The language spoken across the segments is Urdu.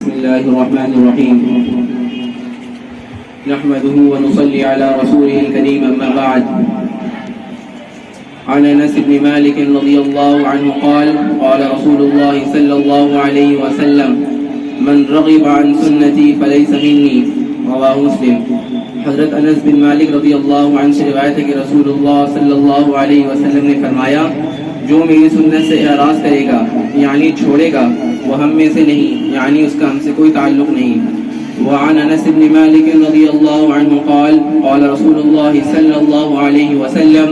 بسم الله الرحمن الرحيم نحمده ونصلي على رسوله الكريم أما بعد. عن أنس بن مالك رضي الله عنه قال قال رسول الله صلى الله عليه وسلم من رغب عن سنتي فليس مني. رواه مسلم. حضرت انس بن مالک رضی اللہ عنہ سے روایت ہے کہ رسول اللہ صلی اللہ علیہ وسلم نے فرمایا جو میری سنت سے اعراض کرے گا یعنی چھوڑے گا وہ ہم میں سے نہیں، یعنی اس کا ہم سے کوئی تعلق نہیں. وعن انس بن مالک رضی اللہ عنہ قال قال رسول اللہ صلی اللہ علیہ وسلم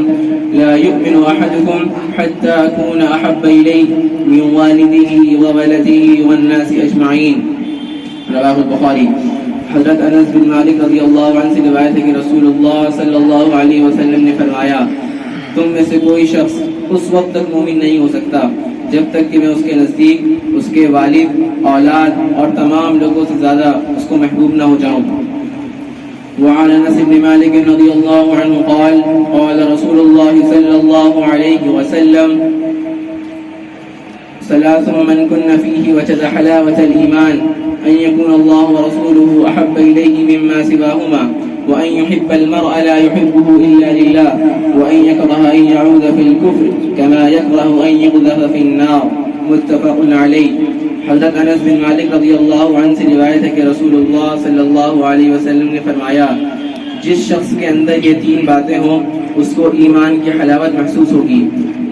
لا يؤمن احدكم حتى اكون احب الیہ من والده وولده والناس اجمعین. رواه البخاری. حضرت انس بن مالک رضی اللہ عنہ سے روایت ہے کہ رسول اللہ صلی اللہ علیہ وسلم نے فرمایا تم میں سے کوئی شخص اس وقت تک مومن نہیں ہو سکتا جب تک کہ میں اس کے نزدیک اس کے والد، اولاد اور تمام لوگوں سے زیادہ اس کو محبوب نہ ہو جاؤں. وعن انس بن مالک رضی اللہ عنہ قال قال رسول اللہ صلی اللہ علیہ وسلم ثلاث من كن فيه وجد حلاوة الإيمان أن يكون الله ورسوله أحب إليه مما سواهما وأن يحب المرء لا يحبه إلا لله وأن يكره أن يعود في الكفر كما يكره أن يقذف في النار. متفق عليه. حضرت انس بن مالک رضی اللہ عنہ سے روایت ہے کہ رسول اللہ صلی اللہ علیہ وسلم نے فرمایا جس شخص کے اندر یہ تین باتیں ہوں اس کو ایمان کی حلاوت محسوس ہوگی.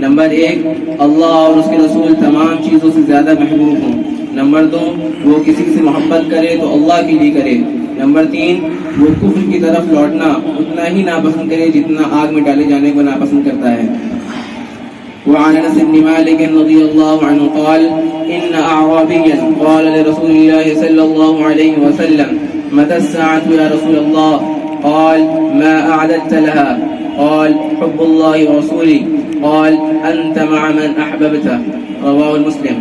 نمبر 1 اللہ اور اس کے رسول تمام چیزوں سے زیادہ محبوب ہوں. نمبر 2 وہ کسی سے محبت کرے تو اللہ کے لیے کرے. نمبر 3 وہ کفر کی طرف لوٹنا اتنا ہی ناپسند کرے جتنا آگ میں ڈالے جانے کو ناپسند کرتا ہے. وعن انس بن مالک رضی اللہ عنہ قال ان اعرابیا قال لرسول اللہ صلی اللہ علیہ وسلم متى الساعة يا رسول الله قال ما اعددت لها قال حب الله ورسوله قال انت مع من احببت. رواه المسلم.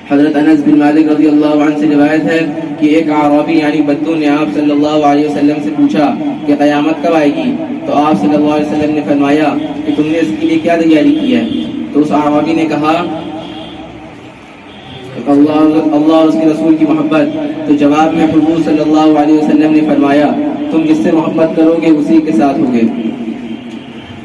حضرت انس بن مالک رضی اللہ عنہ سے روایت ہے کہ ایک اعرابی یعنی بدو نے آپ صلی اللہ علیہ وسلم سے پوچھا کہ قیامت کب آئے گی؟ تو آپ صلی اللہ علیہ وسلم نے فرمایا کہ تم نے اس کے لیے کیا تیاری کی ہے؟ تو اس اعرابی نے کہا اللہ اور اس کے رسول کی محبت. تو جواب میں حضور صلی اللہ علیہ وسلم نے فرمایا تم جس سے محبت کرو گے اسی کے ساتھ ہوگے.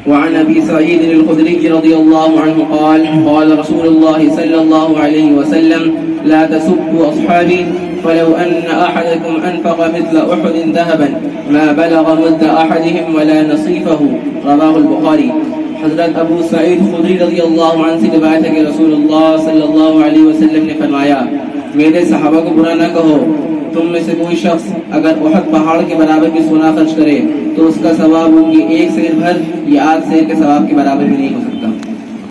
وعن ابي سعيد الخدري رضي الله عنه قال قال رسول الله صلى الله عليه وسلم لا تسبوا اصحابي فلو ان احدكم انفق مثل احد ذهبا ما بلغ مد احدهم ولا نصيفه. رواه البخاري. حضرت ابو سعید خدری رضی اللہ عنہ سے روایت ہے کہ رسول اللہ صلی اللہ علیہ وسلم نے فرمایا میرے صحابہ کو برا نہ کہو، تم میں سے کوئی شخص اگر احد پہاڑ کے برابر بھی سونا خرچ کرے تو اس کا ثواب ان کی ایک سیر بھر یا 8 سیر کے ثواب کے برابر بھی نہیں ہو سکتا.